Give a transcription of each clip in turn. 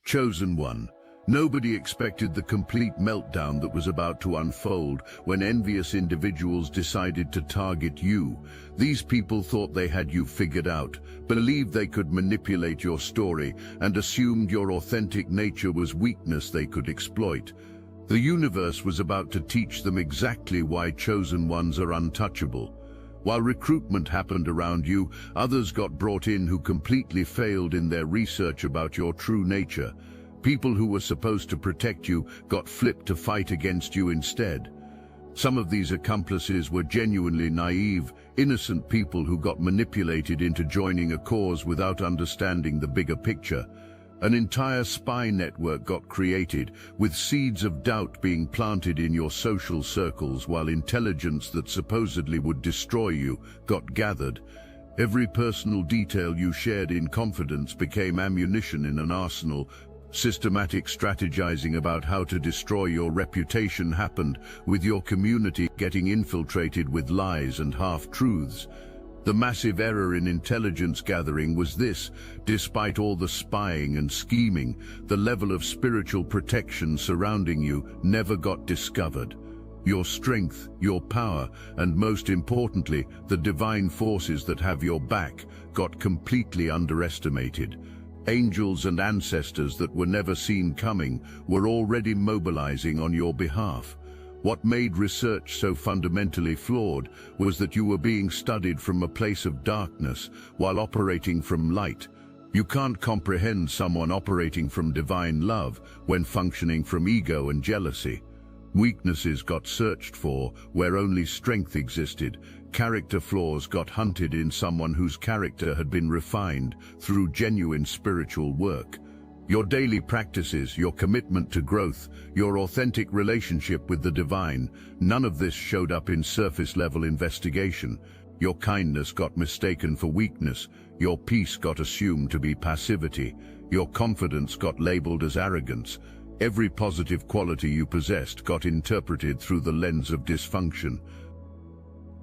Chosen one. Nobody expected the complete meltdown that was about to unfold when envious individuals decided to target you. These people thought they had you figured out, believed they could manipulate your story, and assumed your authentic nature was weakness they could exploit. The universe was about to teach them exactly why chosen ones are untouchable. While recruitment happened around you, others got brought in who completely failed in their research about your true nature. People who were supposed to protect you got flipped to fight against you instead. Some of these accomplices were genuinely naive, innocent people who got manipulated into joining a cause without understanding the bigger picture. An entire spy network got created, with seeds of doubt being planted in your social circles, while intelligence that supposedly would destroy you got gathered. Every personal detail you shared in confidence became ammunition in an arsenal. Systematic strategizing about how to destroy your reputation happened, with your community getting infiltrated with lies and half-truths. The massive error in intelligence gathering was this: despite all the spying and scheming, the level of spiritual protection surrounding you never got discovered. Your strength, your power, and most importantly, the divine forces that have your back, got completely underestimated. Angels and ancestors that were never seen coming were already mobilizing on your behalf. What made research so fundamentally flawed was that you were being studied from a place of darkness while operating from light. You can't comprehend someone operating from divine love when functioning from ego and jealousy. Weaknesses got searched for where only strength existed. Character flaws got hunted in someone whose character had been refined through genuine spiritual work. Your daily practices, your commitment to growth, your authentic relationship with the divine, none of this showed up in surface-level investigation. Your kindness got mistaken for weakness. Your peace got assumed to be passivity. Your confidence got labeled as arrogance. Every positive quality you possessed got interpreted through the lens of dysfunction.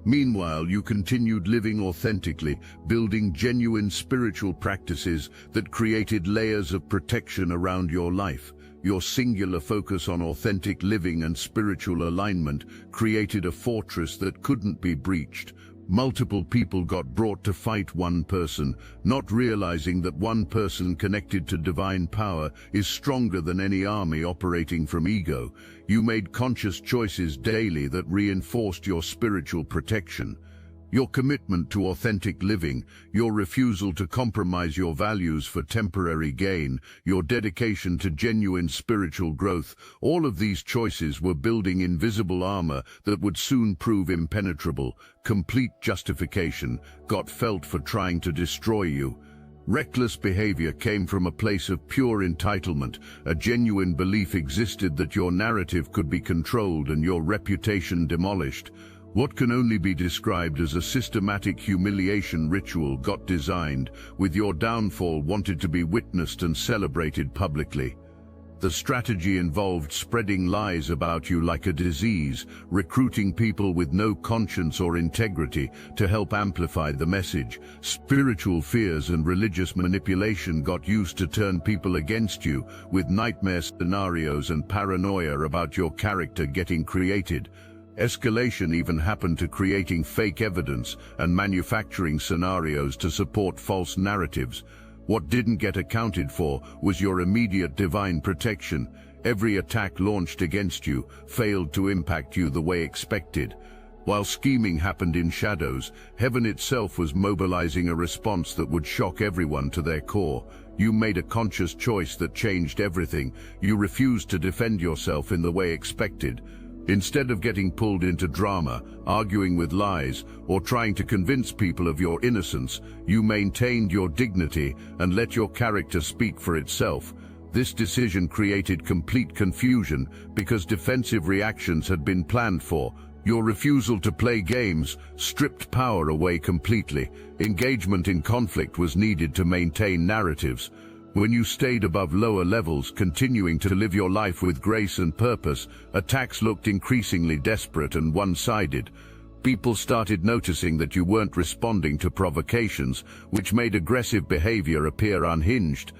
Meanwhile, you continued living authentically, building genuine spiritual practices that created layers of protection around your life. Your singular focus on authentic living and spiritual alignment created a fortress that couldn't be breached. Multiple people got brought to fight one person, not realizing that one person connected to divine power is stronger than any army operating from ego. You made conscious choices daily that reinforced your spiritual protection. Your commitment to authentic living, your refusal to compromise your values for temporary gain, your dedication to genuine spiritual growth, all of these choices were building invisible armor that would soon prove impenetrable. Complete justification got felt for trying to destroy you. Reckless behavior came from a place of pure entitlement. A genuine belief existed that your narrative could be controlled and your reputation demolished. What can only be described as a systematic humiliation ritual got designed, with your downfall wanted to be witnessed and celebrated publicly. The strategy involved spreading lies about you like a disease, recruiting people with no conscience or integrity to help amplify the message. Spiritual fears and religious manipulation got used to turn people against you, with nightmare scenarios and paranoia about your character getting created. Escalation even happened to creating fake evidence and manufacturing scenarios to support false narratives. What didn't get accounted for was your immediate divine protection. Every attack launched against you failed to impact you the way expected. While scheming happened in shadows, heaven itself was mobilizing a response that would shock everyone to their core. You made a conscious choice that changed everything. You refused to defend yourself in the way expected. Instead of getting pulled into drama, arguing with lies, or trying to convince people of your innocence, you maintained your dignity and let your character speak for itself. This decision created complete confusion because defensive reactions had been planned for. Your refusal to play games stripped power away completely. Engagement in conflict was needed to maintain narratives. When you stayed above lower levels, continuing to live your life with grace and purpose, attacks looked increasingly desperate and one-sided. People started noticing that you weren't responding to provocations, which made aggressive behavior appear unhinged.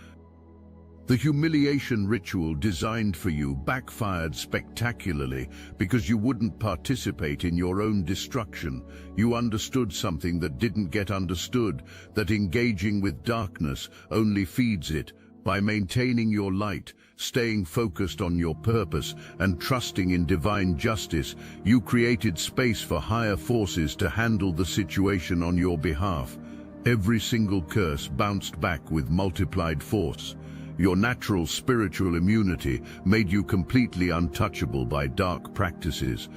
The humiliation ritual designed for you backfired spectacularly because you wouldn't participate in your own destruction. You understood something that didn't get understood, that engaging with darkness only feeds it. By maintaining your light, staying focused on your purpose, and trusting in divine justice, you created space for higher forces to handle the situation on your behalf. Every single curse bounced back with multiplied force. Your natural spiritual immunity made you completely untouchable by dark practices.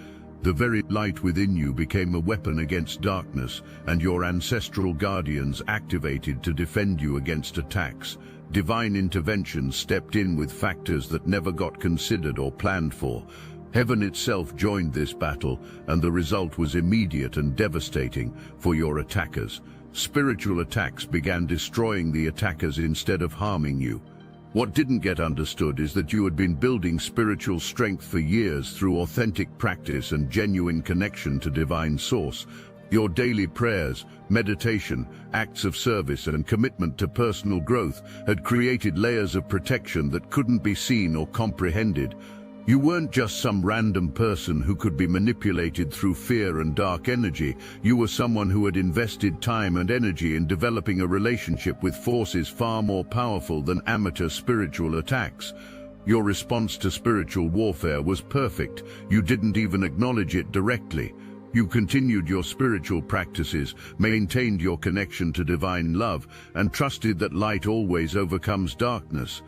The very light within you became a weapon against darkness, and your ancestral guardians activated to defend you against attacks. Divine intervention stepped in with factors that never got considered or planned for. Heaven itself joined this battle, and the result was immediate and devastating for your attackers. Spiritual attacks began destroying the attackers instead of harming you. What didn't get understood is that you had been building spiritual strength for years through authentic practice and genuine connection to divine source. Your daily prayers, meditation, acts of service, and commitment to personal growth had created layers of protection that couldn't be seen or comprehended. You weren't just some random person who could be manipulated through fear and dark energy. You were someone who had invested time and energy in developing a relationship with forces far more powerful than amateur spiritual attacks. Your response to spiritual warfare was perfect. You didn't even acknowledge it directly. You continued your spiritual practices, maintained your connection to divine love, and trusted that light always overcomes darkness.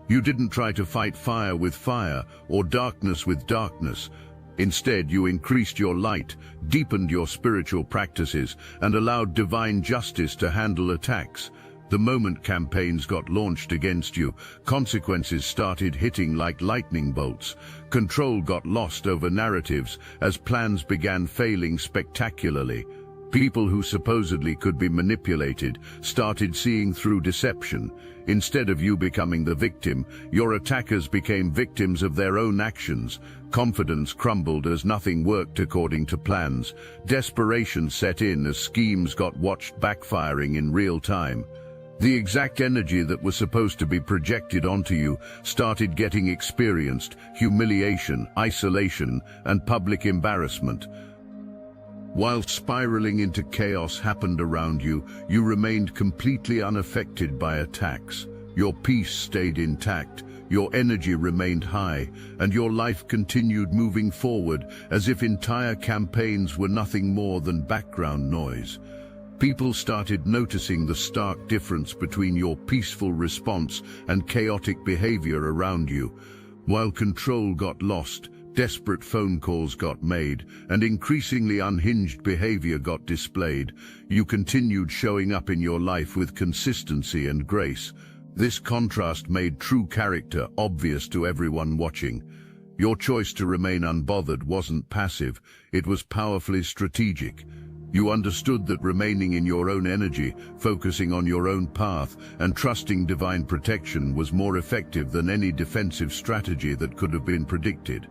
You didn't try to fight fire with fire or darkness with darkness. Instead, you increased your light, deepened your spiritual practices, and allowed divine justice to handle attacks. The moment campaigns got launched against you, consequences started hitting like lightning bolts. Control got lost over narratives as plans began failing spectacularly. People who supposedly could be manipulated started seeing through deception. Instead of you becoming the victim, your attackers became victims of their own actions. Confidence crumbled as nothing worked according to plans. Desperation set in as schemes got watched backfiring in real time. The exact energy that was supposed to be projected onto you started getting experienced: humiliation, isolation, and public embarrassment. While spiraling into chaos happened around you, you remained completely unaffected by attacks. Your peace stayed intact, your energy remained high, and your life continued moving forward as if entire campaigns were nothing more than background noise. People started noticing the stark difference between your peaceful response and chaotic behavior around you. While control got lost, desperate phone calls got made, and increasingly unhinged behavior got displayed, you continued showing up in your life with consistency and grace. This contrast made true character obvious to everyone watching. Your choice to remain unbothered wasn't passive, it was powerfully strategic. You understood that remaining in your own energy, focusing on your own path, and trusting divine protection was more effective than any defensive strategy that could have been predicted.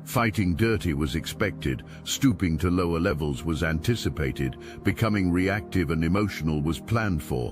Fighting dirty was expected, stooping to lower levels was anticipated, becoming reactive and emotional was planned for.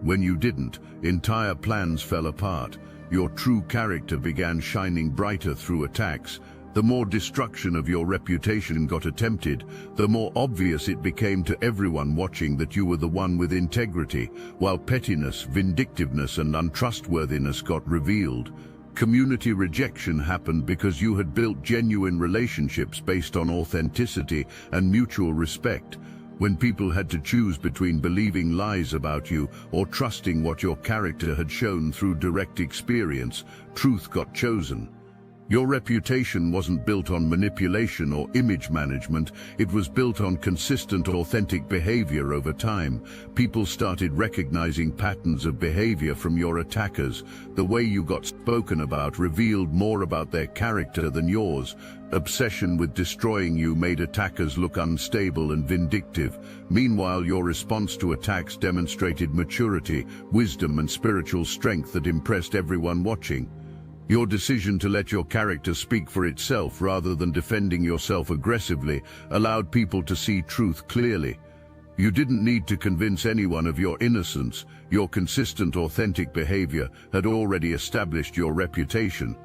When you didn't, entire plans fell apart. Your true character began shining brighter through attacks. The more destruction of your reputation got attempted, the more obvious it became to everyone watching that you were the one with integrity, while pettiness, vindictiveness, and untrustworthiness got revealed. Community rejection happened because you had built genuine relationships based on authenticity and mutual respect. When people had to choose between believing lies about you or trusting what your character had shown through direct experience, truth got chosen. Your reputation wasn't built on manipulation or image management, it was built on consistent, authentic behavior over time. People started recognizing patterns of behavior from your attackers. The way you got spoken about revealed more about their character than yours. Obsession with destroying you made attackers look unstable and vindictive. Meanwhile, your response to attacks demonstrated maturity, wisdom, and spiritual strength that impressed everyone watching. Your decision to let your character speak for itself rather than defending yourself aggressively allowed people to see truth clearly. You didn't need to convince anyone of your innocence. Your consistent, authentic behavior had already established your reputation.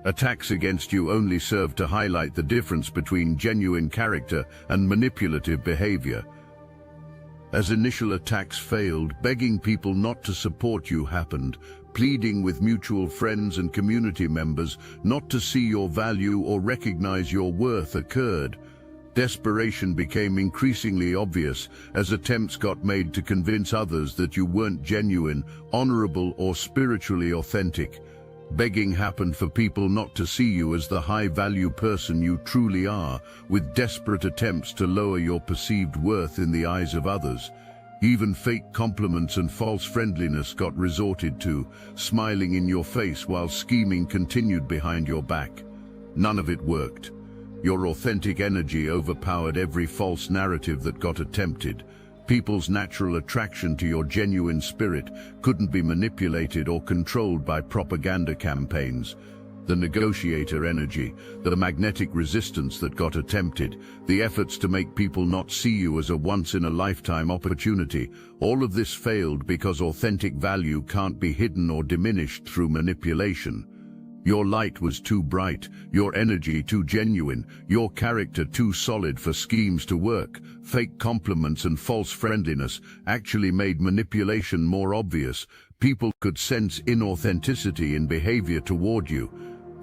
Attacks against you only served to highlight the difference between genuine character and manipulative behavior. As initial attacks failed, begging people not to support you happened, pleading with mutual friends and community members not to see your value or recognize your worth occurred. Desperation became increasingly obvious as attempts got made to convince others that you weren't genuine, honorable, or spiritually authentic. Begging happened for people not to see you as the high-value person you truly are, with desperate attempts to lower your perceived worth in the eyes of others. Even fake compliments and false friendliness got resorted to, smiling in your face while scheming continued behind your back. None of it worked. Your authentic energy overpowered every false narrative that got attempted. People's natural attraction to your genuine spirit couldn't be manipulated or controlled by propaganda campaigns. The negotiator energy, the magnetic resistance that got attempted, the efforts to make people not see you as a once-in-a-lifetime opportunity, all of this failed because authentic value can't be hidden or diminished through manipulation. Your light was too bright, your energy too genuine, your character too solid for schemes to work. Fake compliments and false friendliness actually made manipulation more obvious. People could sense inauthenticity in behavior toward you.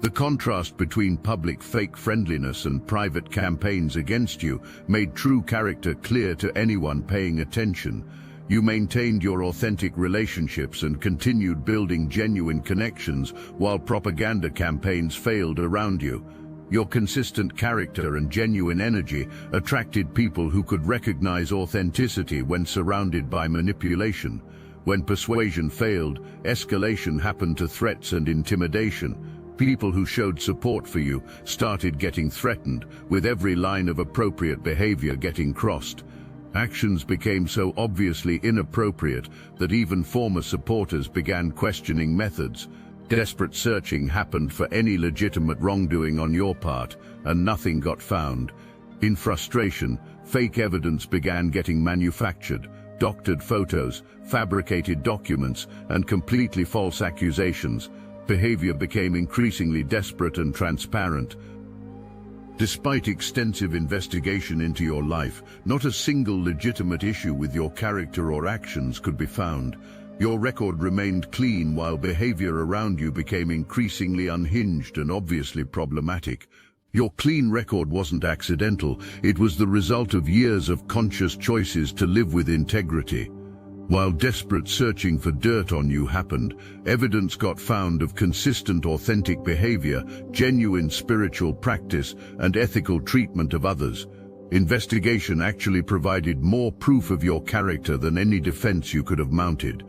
The contrast between public fake friendliness and private campaigns against you made true character clear to anyone paying attention. You maintained your authentic relationships and continued building genuine connections while propaganda campaigns failed around you. Your consistent character and genuine energy attracted people who could recognize authenticity when surrounded by manipulation. When persuasion failed, escalation happened to threats and intimidation. People who showed support for you started getting threatened, with every line of appropriate behavior getting crossed. Actions became so obviously inappropriate that even former supporters began questioning methods. Desperate searching happened for any legitimate wrongdoing on your part, and nothing got found. In frustration, fake evidence began getting manufactured. Doctored photos, fabricated documents, and completely false accusations. Behavior became increasingly desperate and transparent. Despite extensive investigation into your life, not a single legitimate issue with your character or actions could be found. Your record remained clean while behavior around you became increasingly unhinged and obviously problematic. Your clean record wasn't accidental, it was the result of years of conscious choices to live with integrity. While desperate searching for dirt on you happened, evidence got found of consistent authentic behavior, genuine spiritual practice, and ethical treatment of others. Investigation actually provided more proof of your character than any defense you could have mounted.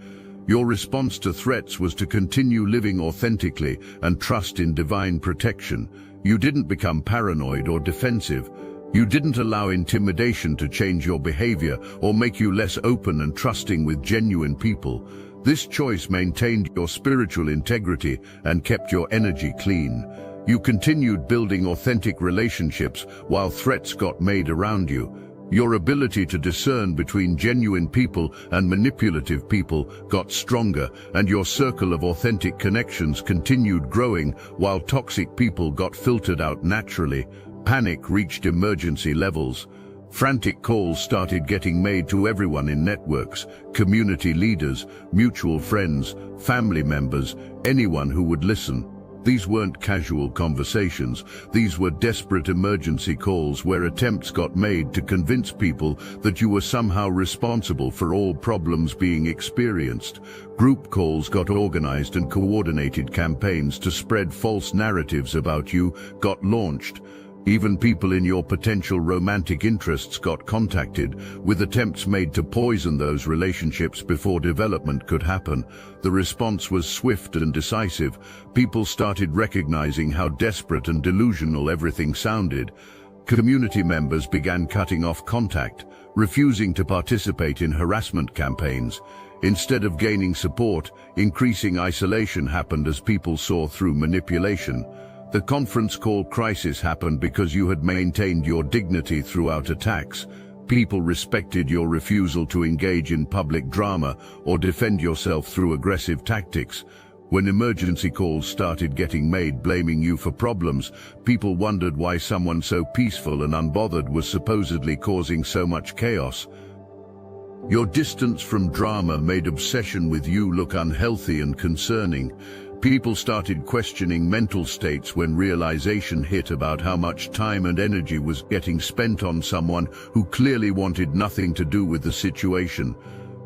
Your response to threats was to continue living authentically and trust in divine protection. You didn't become paranoid or defensive. You didn't allow intimidation to change your behavior or make you less open and trusting with genuine people. This choice maintained your spiritual integrity and kept your energy clean. You continued building authentic relationships while threats got made around you. Your ability to discern between genuine people and manipulative people got stronger, and your circle of authentic connections continued growing while toxic people got filtered out naturally. Panic reached emergency levels. Frantic calls started getting made to everyone in networks, community leaders, mutual friends, family members, anyone who would listen. These weren't casual conversations. These were desperate emergency calls where attempts got made to convince people that you were somehow responsible for all problems being experienced. Group calls got organized and coordinated campaigns to spread false narratives about you got launched. Even people in your potential romantic interests got contacted, with attempts made to poison those relationships before development could happen. The response was swift and decisive. People started recognizing how desperate and delusional everything sounded. Community members began cutting off contact, refusing to participate in harassment campaigns. Instead of gaining support, increasing isolation happened as people saw through manipulation. The conference call crisis happened because you had maintained your dignity throughout attacks. People respected your refusal to engage in public drama or defend yourself through aggressive tactics. When emergency calls started getting made blaming you for problems, people wondered why someone so peaceful and unbothered was supposedly causing so much chaos. Your distance from drama made obsession with you look unhealthy and concerning. People started questioning mental states when realization hit about how much time and energy was getting spent on someone who clearly wanted nothing to do with the situation.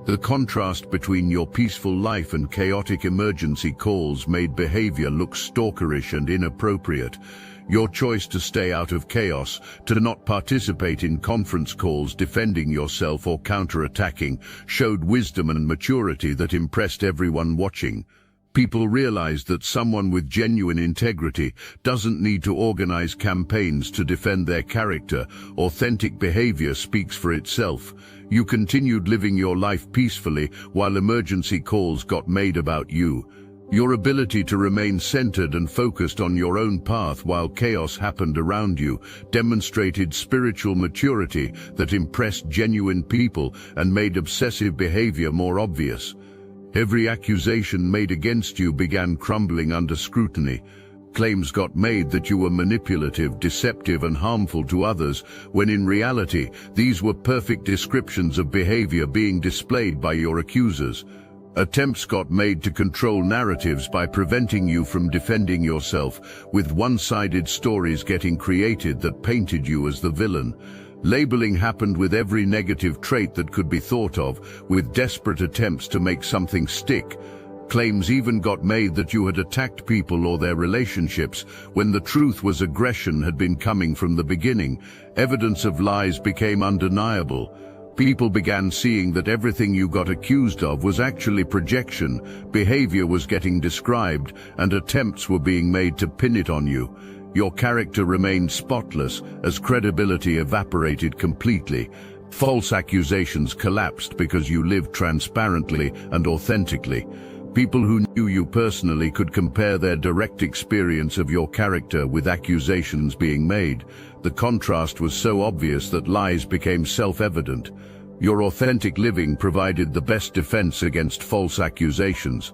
The contrast between your peaceful life and chaotic emergency calls made behavior look stalkerish and inappropriate. Your choice to stay out of chaos, to not participate in conference calls defending yourself or counterattacking, showed wisdom and maturity that impressed everyone watching. People realized that someone with genuine integrity doesn't need to organize campaigns to defend their character. Authentic behavior speaks for itself. You continued living your life peacefully while emergency calls got made about you. Your ability to remain centered and focused on your own path while chaos happened around you demonstrated spiritual maturity that impressed genuine people and made obsessive behavior more obvious. Every accusation made against you began crumbling under scrutiny. Claims got made that you were manipulative, deceptive, and harmful to others, when in reality, these were perfect descriptions of behavior being displayed by your accusers. Attempts got made to control narratives by preventing you from defending yourself, with one-sided stories getting created that painted you as the villain. Labeling happened with every negative trait that could be thought of, with desperate attempts to make something stick. Claims even got made that you had attacked people or their relationships, when the truth was aggression had been coming from the beginning. Evidence of lies became undeniable. People began seeing that everything you got accused of was actually projection, behavior was getting described, and attempts were being made to pin it on you. Your character remained spotless as credibility evaporated completely. False accusations collapsed because you lived transparently and authentically. People who knew you personally could compare their direct experience of your character with accusations being made. The contrast was so obvious that lies became self-evident. Your authentic living provided the best defense against false accusations.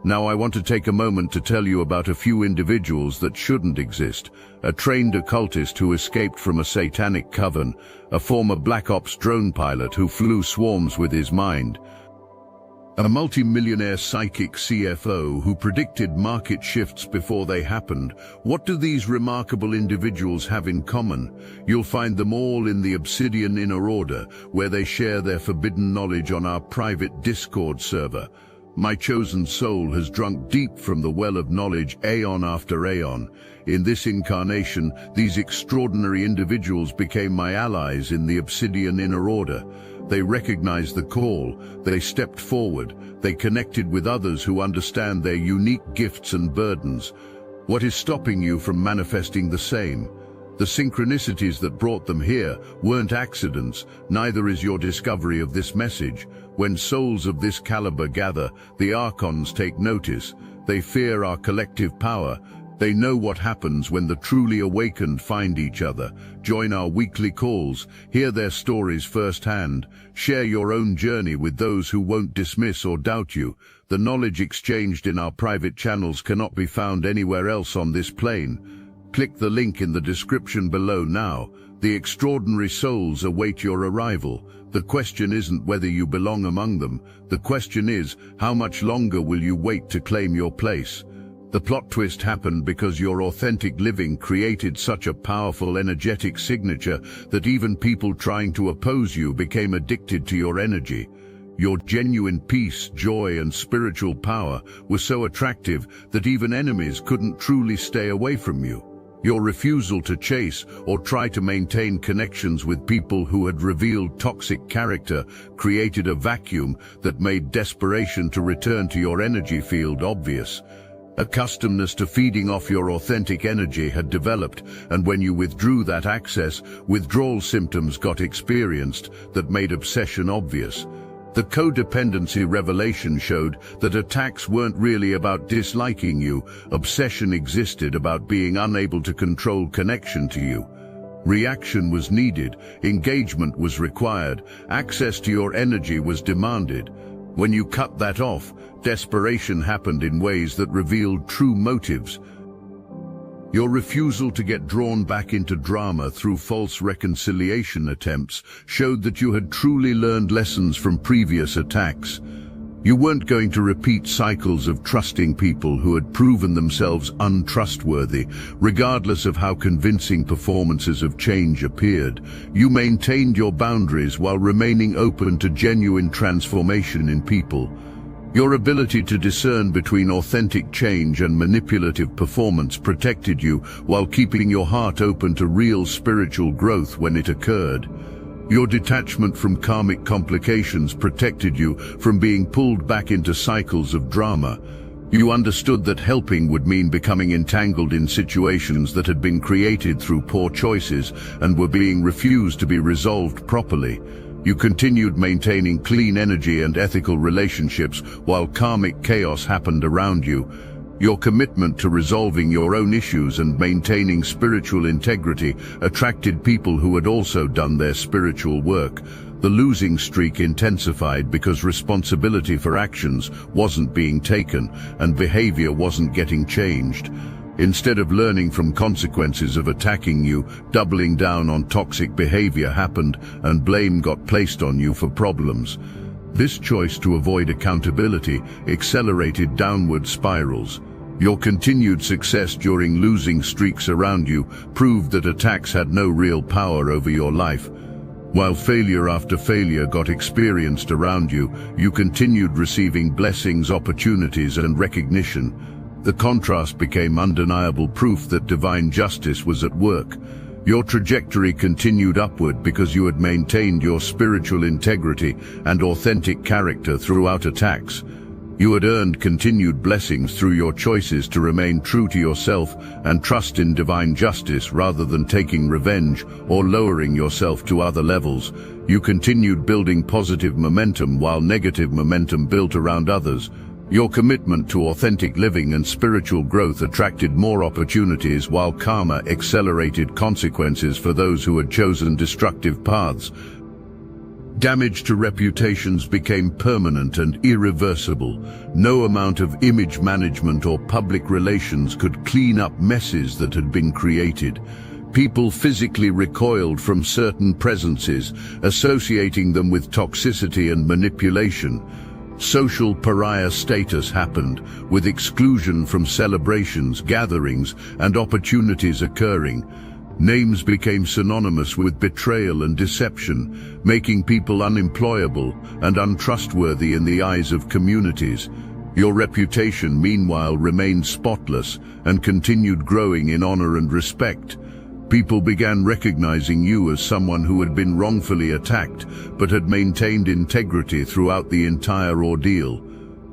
Now I want to take a moment to tell you about a few individuals that shouldn't exist. A trained occultist who escaped from a satanic coven, a former Black Ops drone pilot who flew swarms with his mind, a multi-millionaire psychic CFO who predicted market shifts before they happened. What do these remarkable individuals have in common? You'll find them all in the Obsidian Inner Order, where they share their forbidden knowledge on our private Discord server. My chosen soul has drunk deep from the well of knowledge aeon after aeon. In this incarnation, these extraordinary individuals became my allies in the Obsidian Inner Order. They recognized the call, they stepped forward, they connected with others who understand their unique gifts and burdens. What is stopping you from manifesting the same? The synchronicities that brought them here weren't accidents, neither is your discovery of this message. When souls of this caliber gather, the Archons take notice. They fear our collective power. They know what happens when the truly awakened find each other. Join our weekly calls, hear their stories firsthand, share your own journey with those who won't dismiss or doubt you. The knowledge exchanged in our private channels cannot be found anywhere else on this plane. Click the link in the description below now. The extraordinary souls await your arrival. The question isn't whether you belong among them. The question is, how much longer will you wait to claim your place? The plot twist happened because your authentic living created such a powerful energetic signature that even people trying to oppose you became addicted to your energy. Your genuine peace, joy, and spiritual power was so attractive that even enemies couldn't truly stay away from you. Your refusal to chase or try to maintain connections with people who had revealed toxic character created a vacuum that made desperation to return to your energy field obvious. Accustomedness to feeding off your authentic energy had developed, and when you withdrew that access, withdrawal symptoms got experienced that made obsession obvious. The codependency revelation showed that attacks weren't really about disliking you. Obsession existed about being unable to control connection to you. Reaction was needed, engagement was required, access to your energy was demanded. When you cut that off, desperation happened in ways that revealed true motives. Your refusal to get drawn back into drama through false reconciliation attempts showed that you had truly learned lessons from previous attacks. You weren't going to repeat cycles of trusting people who had proven themselves untrustworthy, regardless of how convincing performances of change appeared. You maintained your boundaries while remaining open to genuine transformation in people. Your ability to discern between authentic change and manipulative performance protected you while keeping your heart open to real spiritual growth when it occurred. Your detachment from karmic complications protected you from being pulled back into cycles of drama. You understood that helping would mean becoming entangled in situations that had been created through poor choices and were being refused to be resolved properly. You continued maintaining clean energy and ethical relationships while karmic chaos happened around you. Your commitment to resolving your own issues and maintaining spiritual integrity attracted people who had also done their spiritual work. The losing streak intensified because responsibility for actions wasn't being taken and behavior wasn't getting changed. Instead of learning from consequences of attacking you, doubling down on toxic behavior happened and blame got placed on you for problems. This choice to avoid accountability accelerated downward spirals. Your continued success during losing streaks around you proved that attacks had no real power over your life. While failure after failure got experienced around you, you continued receiving blessings, opportunities, and recognition. The contrast became undeniable proof that divine justice was at work. Your trajectory continued upward because you had maintained your spiritual integrity and authentic character throughout attacks. You had earned continued blessings through your choices to remain true to yourself and trust in divine justice rather than taking revenge or lowering yourself to other levels. You continued building positive momentum while negative momentum built around others. Your commitment to authentic living and spiritual growth attracted more opportunities while karma accelerated consequences for those who had chosen destructive paths. Damage to reputations became permanent and irreversible. No amount of image management or public relations could clean up messes that had been created. People physically recoiled from certain presences, associating them with toxicity and manipulation. Social pariah status happened, with exclusion from celebrations, gatherings, and opportunities occurring. Names became synonymous with betrayal and deception, making people unemployable and untrustworthy in the eyes of communities. Your reputation, meanwhile, remained spotless and continued growing in honor and respect. People began recognizing you as someone who had been wrongfully attacked but had maintained integrity throughout the entire ordeal.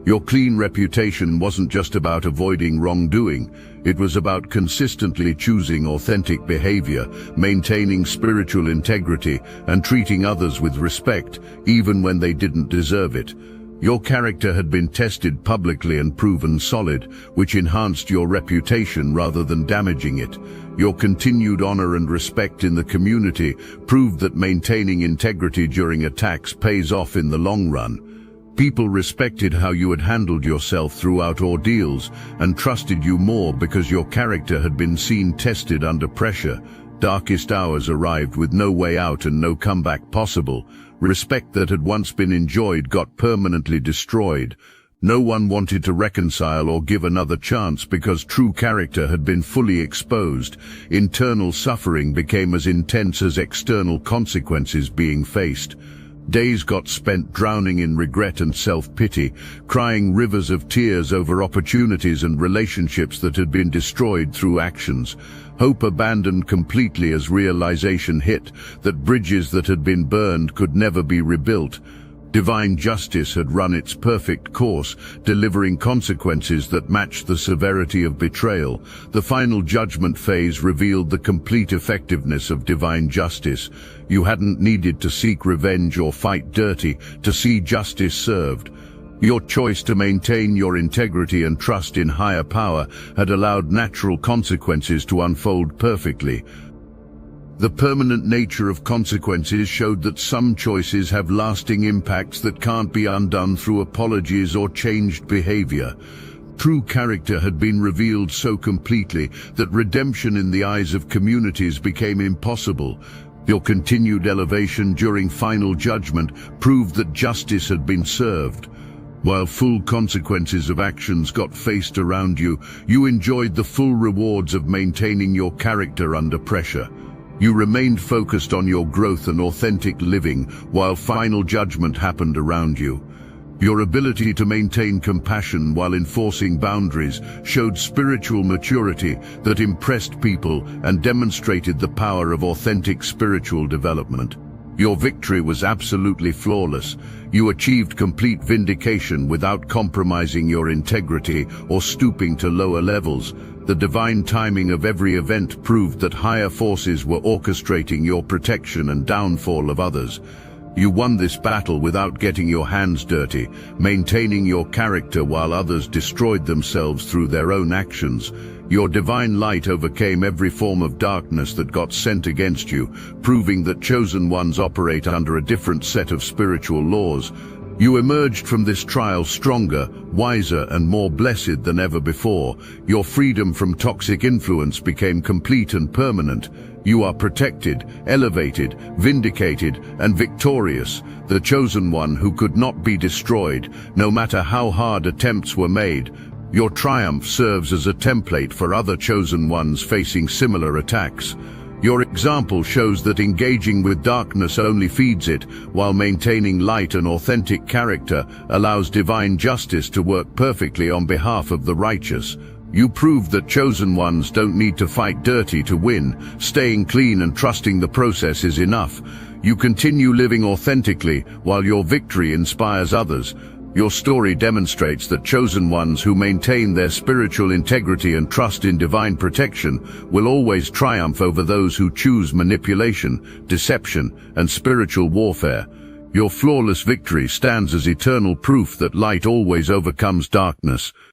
Your clean reputation wasn't just about avoiding wrongdoing, it was about consistently choosing authentic behavior, maintaining spiritual integrity, and treating others with respect, even when they didn't deserve it. Your character had been tested publicly and proven solid, which enhanced your reputation rather than damaging it. Your continued honor and respect in the community proved that maintaining integrity during attacks pays off in the long run. People respected how you had handled yourself throughout ordeals and trusted you more because your character had been seen tested under pressure. Darkest hours arrived with no way out and no comeback possible. Respect that had once been enjoyed got permanently destroyed. No one wanted to reconcile or give another chance because true character had been fully exposed. Internal suffering became as intense as external consequences being faced. Days got spent drowning in regret and self-pity, crying rivers of tears over opportunities and relationships that had been destroyed through actions. Hope abandoned completely as realization hit that bridges that had been burned could never be rebuilt. Divine justice had run its perfect course, delivering consequences that matched the severity of betrayal. The final judgment phase revealed the complete effectiveness of divine justice. You hadn't needed to seek revenge or fight dirty to see justice served. Your choice to maintain your integrity and trust in higher power had allowed natural consequences to unfold perfectly. The permanent nature of consequences showed that some choices have lasting impacts that can't be undone through apologies or changed behavior. True character had been revealed so completely that redemption in the eyes of communities became impossible. Your continued elevation during final judgment proved that justice had been served. While full consequences of actions got faced around you, you enjoyed the full rewards of maintaining your character under pressure. You remained focused on your growth and authentic living while final judgment happened around you. Your ability to maintain compassion while enforcing boundaries showed spiritual maturity that impressed people and demonstrated the power of authentic spiritual development. Your victory was absolutely flawless. You achieved complete vindication without compromising your integrity or stooping to lower levels. The divine timing of every event proved that higher forces were orchestrating your protection and downfall of others. You won this battle without getting your hands dirty, maintaining your character while others destroyed themselves through their own actions. Your divine light overcame every form of darkness that got sent against you, proving that chosen ones operate under a different set of spiritual laws. You emerged from this trial stronger, wiser, and more blessed than ever before. Your freedom from toxic influence became complete and permanent. You are protected, elevated, vindicated, and victorious, the chosen one who could not be destroyed, no matter how hard attempts were made. Your triumph serves as a template for other chosen ones facing similar attacks. Your example shows that engaging with darkness only feeds it, while maintaining light and authentic character allows divine justice to work perfectly on behalf of the righteous. You prove that chosen ones don't need to fight dirty to win. Staying clean and trusting the process is enough. You continue living authentically while your victory inspires others. Your story demonstrates that chosen ones who maintain their spiritual integrity and trust in divine protection will always triumph over those who choose manipulation, deception, and spiritual warfare. Your flawless victory stands as eternal proof that light always overcomes darkness.